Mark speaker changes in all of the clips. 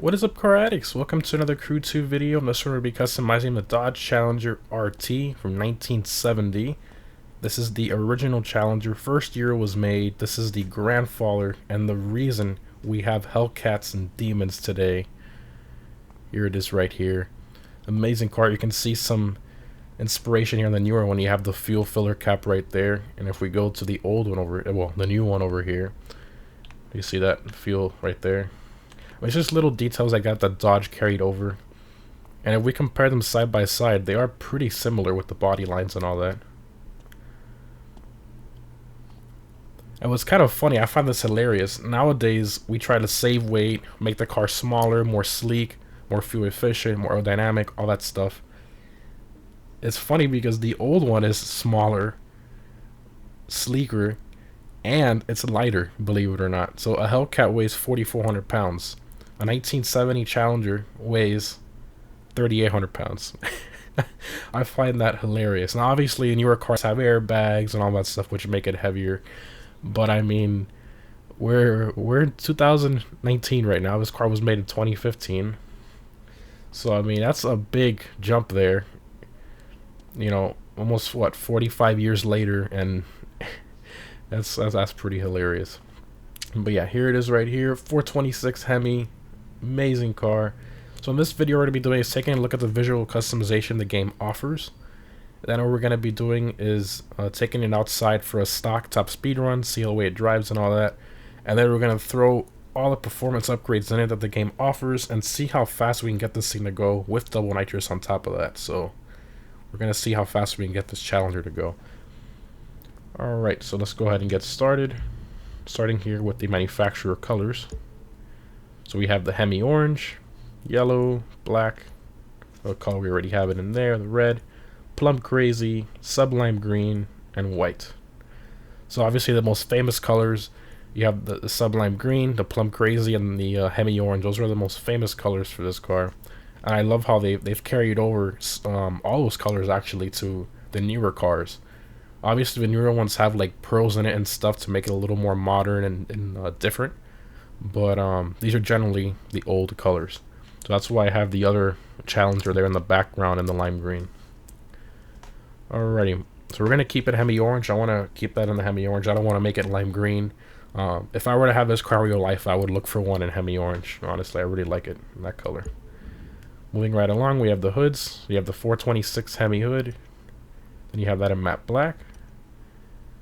Speaker 1: What is up, car addicts? Welcome to another Crew 2 video. This one will be customizing the Dodge Challenger RT from 1970. This is the original Challenger, first year it was made. This is the grandfather and the reason we have Hellcats and Demons today. Here it is right here. Amazing car. You can see some inspiration here in the newer one. You have the fuel filler cap right there. And if we go to the old one over, well, the new one over here, you see that fuel right there. It's just little details I got that Dodge carried over. And if we compare them side by side, they are pretty similar with the body lines and all that. And what's kind of funny, I find this hilarious. Nowadays, we try to save weight, make the car smaller, more sleek, more fuel efficient, more aerodynamic, all that stuff. It's funny because the old one is smaller, sleeker, and it's lighter, believe it or not. So a Hellcat weighs 4,400 pounds. A 1970 Challenger weighs 3,800 pounds. I find that hilarious. Now, obviously, newer cars have airbags and all that stuff, which make it heavier. But I mean, we're in 2019 right now. This car was made in 2015. So I mean, that's a big jump there. You know, almost what, 45 years later, and that's pretty hilarious. But yeah, here it is right here, 426 Hemi. Amazing car. So in this video, we're going to be doing is taking a look at the visual customization the game offers. Then what we're going to be doing is taking it outside for a stock top speed run, see the way it drives and all that. And then we're going to throw all the performance upgrades in it that the game offers and see how fast we can get this thing to go with double nitrous on top of that. So we're going to see how fast we can get this Challenger to go. Alright, so let's go ahead and get started. Starting here with the manufacturer colors. So we have the Hemi orange, yellow, black, what color we already have it in there, the red, plum crazy, sublime green, and white. So obviously the most famous colors, you have the sublime green, the plum crazy, and the Hemi orange. Those are the most famous colors for this car. And I love how they've carried over all those colors actually to the newer cars. Obviously the newer ones have like pearls in it and stuff to make it a little more modern and different. But these are generally the old colors. So that's why I have the other Challenger there in the background in the lime green. Alrighty, so we're going to keep it Hemi orange. I want to keep that in the Hemi orange. I don't want to make it lime green. If I were to have this car real life, I would look for one in Hemi orange. Honestly, I really like it in that color. Moving right along, we have the hoods. You have the 426 Hemi hood. Then you have that in matte black.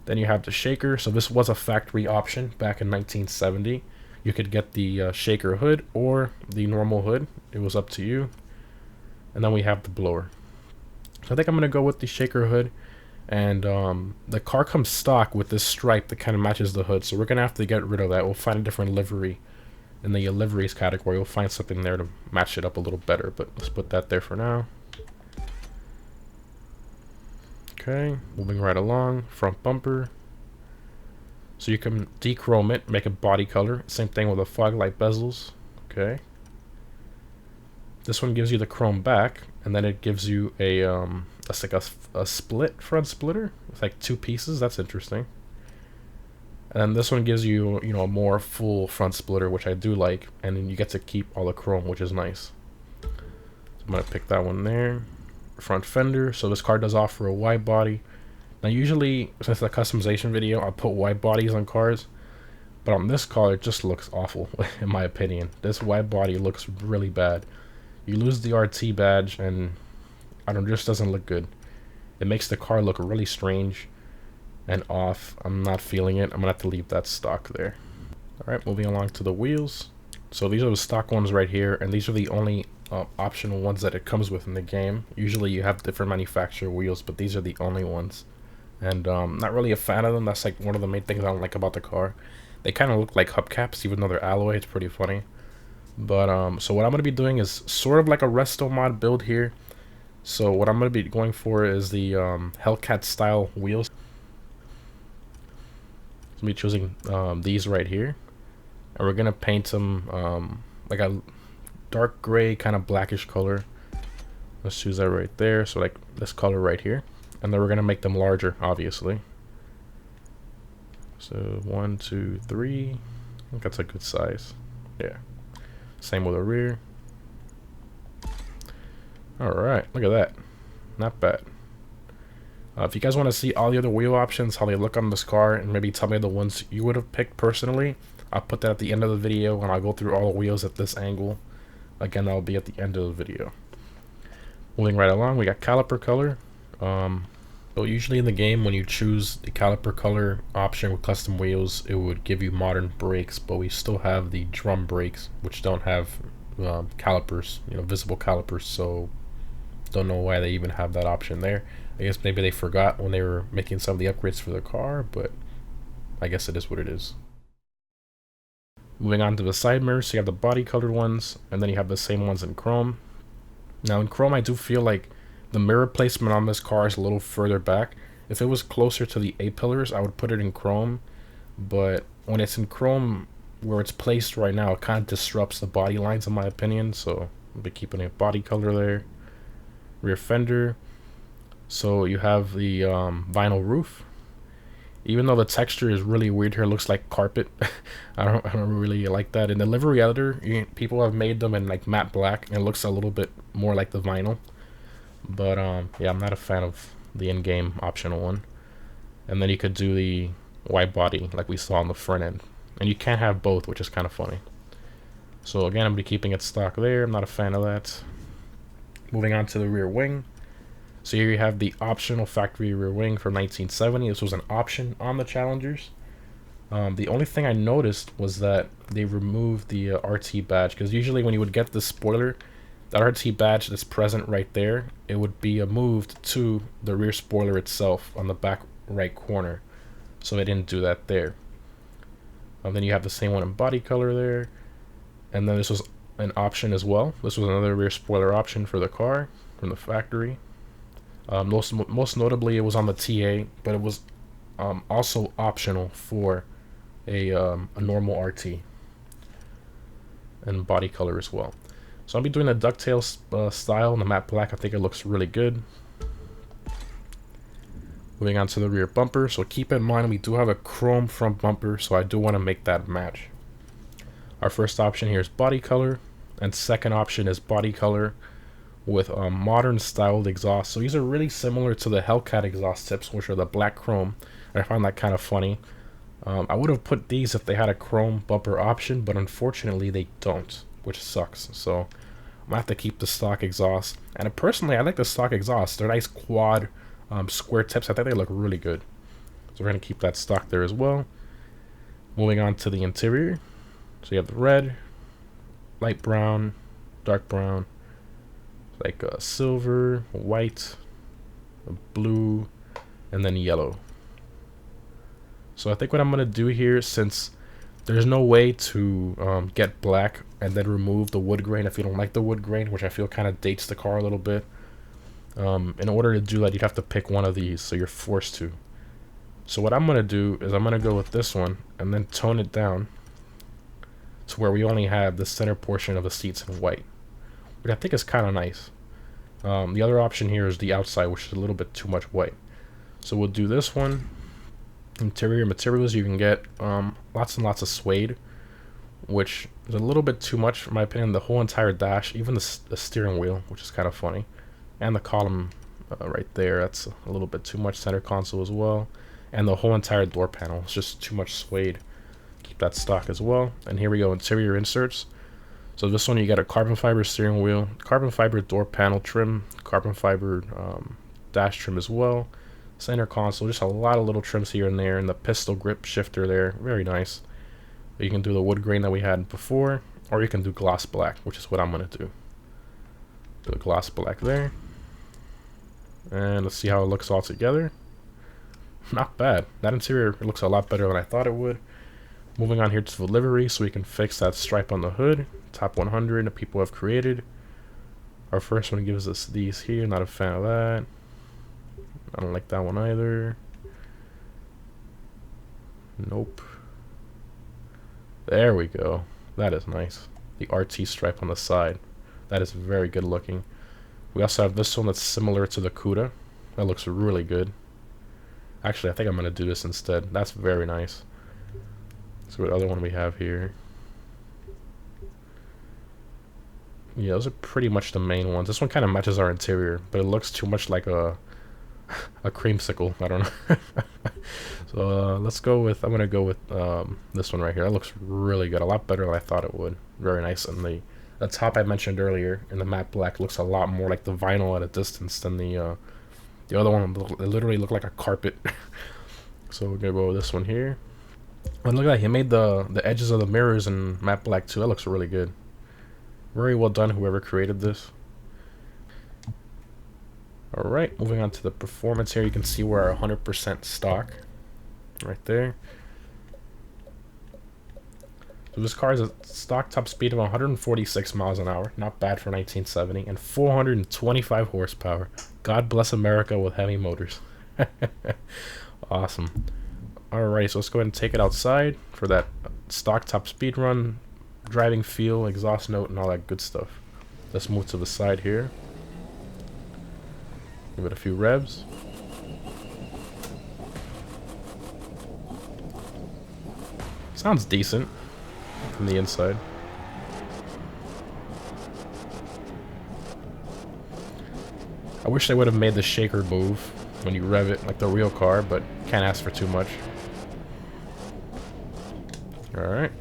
Speaker 1: Then you have the shaker. So this was a factory option back in 1970. You could get the shaker hood or the normal hood. It was up to you. And then we have the blower. So I think I'm going to go with the shaker hood. And the car comes stock with this stripe that kind of matches the hood. So we're going to have to get rid of that. We'll find a different livery. In the liveries category, we'll find something there to match it up a little better. But let's put that there for now. Okay, moving right along. Front bumper. So you can dechrome it, make it body color. Same thing with the fog light bezels. Okay. This one gives you the chrome back, and then it gives you that's like a split front splitter with like two pieces. That's interesting. And then this one gives you, you know, a more full front splitter, which I do like, and then you get to keep all the chrome, which is nice. So I'm gonna pick that one there. Front fender. So this car does offer a wide body. Now usually, since it's a customization video, I put wide bodies on cars, but on this car it just looks awful in my opinion. This wide body looks really bad. You lose the RT badge and I don't, just doesn't look good. It makes the car look really strange and off. I'm not feeling it. I'm gonna have to leave that stock there. Alright, moving along to the wheels. So these are the stock ones right here, and these are the only optional ones that it comes with in the game. Usually you have different manufacturer wheels, but these are the only ones. And not really a fan of them. That's like one of the main things I don't like about the car. They kind of look like hubcaps, even though they're alloy. It's pretty funny. But so what I'm going to be doing is sort of like a resto mod build here. So what I'm going to be going for is the Hellcat style wheels. I'm going to be choosing these right here. And we're going to paint them like a dark gray, kind of blackish color. Let's choose that right there. So like this color right here. And then we're going to make them larger, obviously. So 1, 2, 3. I think that's a good size. Yeah. Same with the rear. Alright, look at that. Not bad. If you guys want to see all the other wheel options, how they look on this car, and maybe tell me the ones you would have picked personally, I'll put that at the end of the video, and I'll go through all the wheels at this angle. Again, that'll be at the end of the video. Moving right along, we got caliper color. So usually in the game, when you choose the caliper color option with custom wheels, it would give you modern brakes, but we still have the drum brakes, which don't have calipers, visible calipers, so don't know why they even have that option there. I guess maybe they forgot when they were making some of the upgrades for the car, but I guess it is what it is. Moving on to the side mirrors, so you have the body colored ones, and then you have the same ones in chrome. Now in chrome, I do feel like the mirror placement on this car is a little further back. If it was closer to the A-pillars, I would put it in chrome, but when it's in chrome, where it's placed right now, it kind of disrupts the body lines in my opinion, so I'll be keeping a body color there. Rear fender, so you have the vinyl roof. Even though the texture is really weird here, it looks like carpet. I don't really like that. In the livery editor, people have made them in like matte black, and it looks a little bit more like the vinyl. But yeah, I'm not a fan of the in-game optional one. And then you could do the white body like we saw on the front end, and you can't have both, which is kind of funny. So again, I'm gonna be keeping it stock there. I'm not a fan of that. Moving on to the rear wing. So here you have the optional factory rear wing from 1970. This was an option on the Challengers. The only thing I noticed was that they removed the RT badge, because usually when you would get the spoiler, the RT badge that's present right there, it would be moved to the rear spoiler itself on the back right corner. So they didn't do that there. Then you have the same one in body color there. And then this was an option as well. This was another rear spoiler option for the car from the factory. Most notably, it was on the TA, but it was also optional for a normal RT and body color as well. So I'll be doing the ducktail style in the matte black. I think it looks really good. Moving on to the rear bumper. So keep in mind we do have a chrome front bumper, so I do want to make that match. Our first option here is body color, and second option is body color with modern styled exhaust. So these are really similar to the Hellcat exhaust tips, which are the black chrome. I find that kind of funny. I would have put these if they had a chrome bumper option, but unfortunately they don't, which sucks. So I'm gonna have to keep the stock exhaust. And personally, I like the stock exhaust. They're nice quad square tips. I think they look really good. So we're gonna keep that stock there as well. Moving on to the interior. So you have the red, light brown, dark brown, like silver, white, blue, and then yellow. So I think what I'm gonna do here, since there's no way to get black and then remove the wood grain if you don't like the wood grain, which I feel kind of dates the car a little bit. In order to do that, you'd have to pick one of these, so you're forced to. So what I'm gonna do is I'm gonna go with this one and then tone it down to where we only have the center portion of the seats in white, which I think is kind of nice. The other option here is the outside, which is a little bit too much white. So we'll do this one. Interior materials, you can get lots and lots of suede, which is a little bit too much in my opinion. The whole entire dash, even the steering wheel, which is kind of funny, and the column right there, that's a little bit too much. Center console as well, and the whole entire door panel, it's just too much suede. Keep that stock as well. And here we go, interior inserts. So this one, you got a carbon fiber steering wheel, carbon fiber door panel trim, carbon fiber dash trim as well, center console, just a lot of little trims here and there, and the pistol grip shifter there, very nice. You can do the wood grain that we had before, or you can do gloss black, which is what I'm gonna do. Do the gloss black there, and let's see how it looks all together. Not bad. That interior looks a lot better than I thought it would. Moving on here to the livery, so we can fix that stripe on the hood. Top 100 that people have created. Our first one gives us these here. Not a fan of that. I don't like that one either. Nope. There we go. That is nice. The RT stripe on the side. That is very good looking. We also have this one that's similar to the Cuda. That looks really good. Actually, I think I'm going to do this instead. That's very nice. So what other one we have here? Yeah, those are pretty much the main ones. This one kind of matches our interior, but it looks too much like a creamsicle. I don't know. So let's go with, I'm gonna go with this one right here. That looks really good, a lot better than I thought it would. Very nice. And the top I mentioned earlier in the matte black looks a lot more like the vinyl at a distance than the other one. It literally looked like a carpet. So we're gonna go with this one here. And look at that, he made the edges of the mirrors in matte black too. That looks really good. Very well done, whoever created this. Alright, moving on to the performance here. You can see we're 100% stock. Right there. So this car has a stock top speed of 146 miles an hour. Not bad for 1970. And 425 horsepower. God bless America with heavy motors. Awesome. Alright, so let's go ahead and take it outside for that stock top speed run, driving feel, exhaust note, and all that good stuff. Let's move to the side here. Give it a few revs. Sounds decent from the inside. I wish they would have made the shaker move when you rev it like the real car, but can't ask for too much. Alright.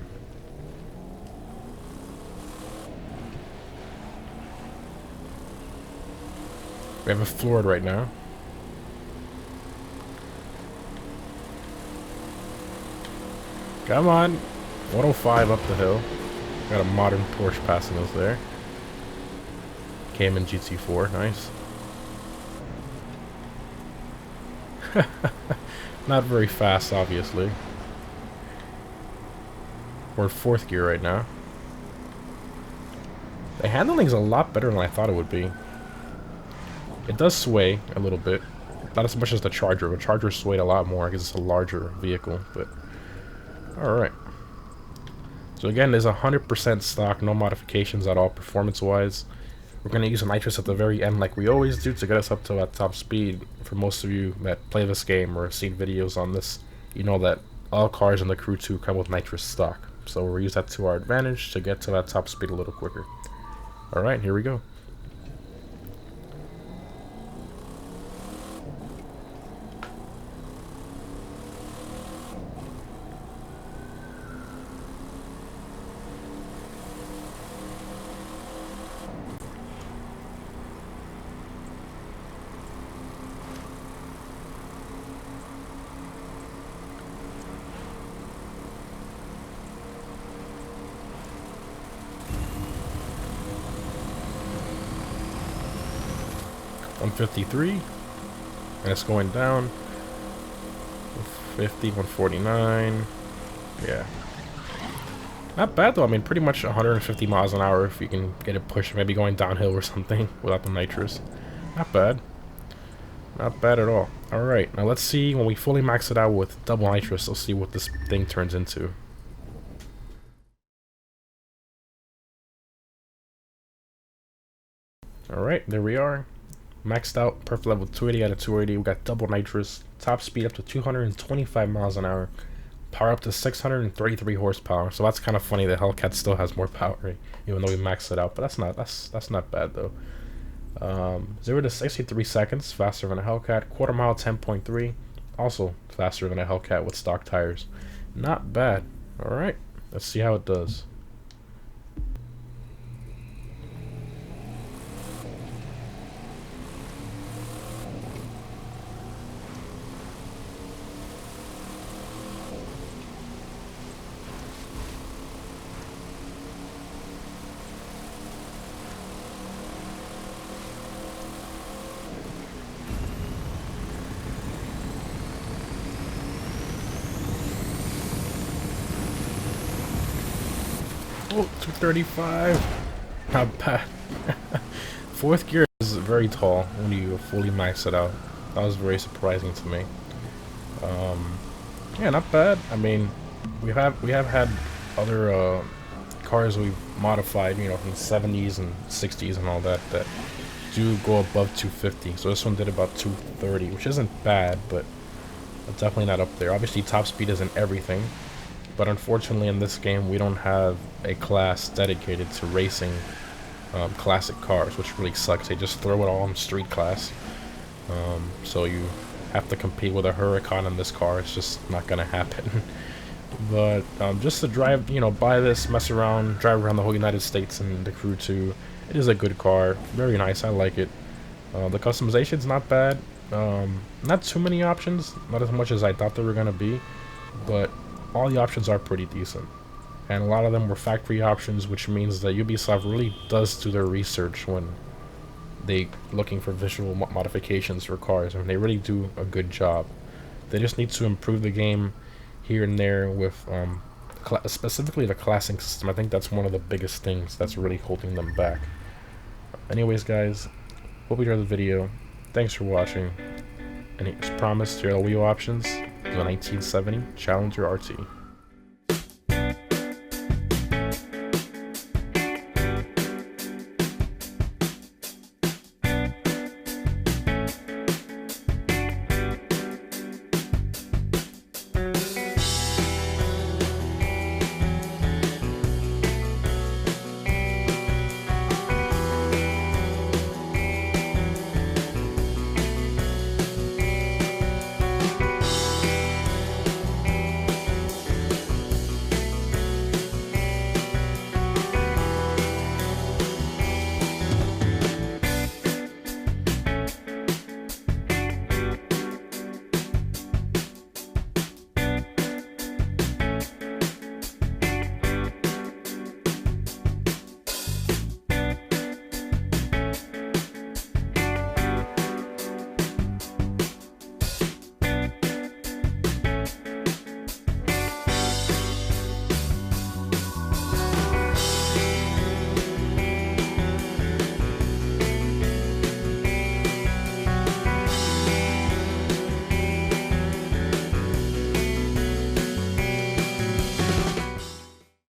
Speaker 1: We have a floored right now. Come on. 105 up the hill. Got a modern Porsche passing us there. Cayman GT4, nice. Not very fast, obviously. We're in 4th gear right now. The handling's a lot better than I thought it would be. It does sway a little bit. Not as much as the Charger. The Charger swayed a lot more because it's a larger vehicle, but... Alright. So again, there's 100% stock, no modifications at all performance-wise. We're going to use a nitrous at the very end like we always do to get us up to that top speed. For most of you that play this game or have seen videos on this, you know that all cars in the Crew 2 come with nitrous stock. So we'll use that to our advantage to get to that top speed a little quicker. Alright, here we go. $153, and it's going down. 150, 149. Yeah. Not bad though. I mean, pretty much 150 miles an hour if you can get it pushed, maybe going downhill or something without the nitrous. Not bad. Not bad at all. Alright, now let's see when we fully max it out with double nitrous. Let's see what this thing turns into. Alright, there we are. Maxed out, Perf Level 280 out of 280. We got double nitrous, top speed up to 225 miles an hour, power up to 633 horsepower. So that's kind of funny that Hellcat still has more power, even though we maxed it out. But that's not bad though. 0 to 63 seconds, faster than a Hellcat. Quarter mile 10.3, also faster than a Hellcat with stock tires. Not bad. All right, let's see how it does. Oh, 235. Not bad. 4th gear is very tall when you fully max it out. That was very surprising to me. Yeah, not bad. I mean, we have had other cars we've modified, you know, from the 70s and 60s and all that do go above 250. So this one did about 230, which isn't bad, but definitely not up there. Obviously, top speed isn't everything. But unfortunately in this game we don't have a class dedicated to racing classic cars, which really sucks. They just throw it all in street class. So you have to compete with a Huracan in this car. It's just not gonna happen. But just to drive, buy this, mess around, drive around the whole United States and the Crew 2. It is a good car, very nice. I like it. The customization's not bad. Not too many options, not as much as I thought they were gonna be, but all the options are pretty decent. And a lot of them were factory options, which means that Ubisoft really does do their research when they looking for visual modifications for cars, and they really do a good job. They just need to improve the game here and there with specifically the classing system. I think that's one of the biggest things that's really holding them back. Anyways, guys, hope you enjoyed the video. Thanks for watching. And as promised, here are the wheel options. The 1970 Challenger RT.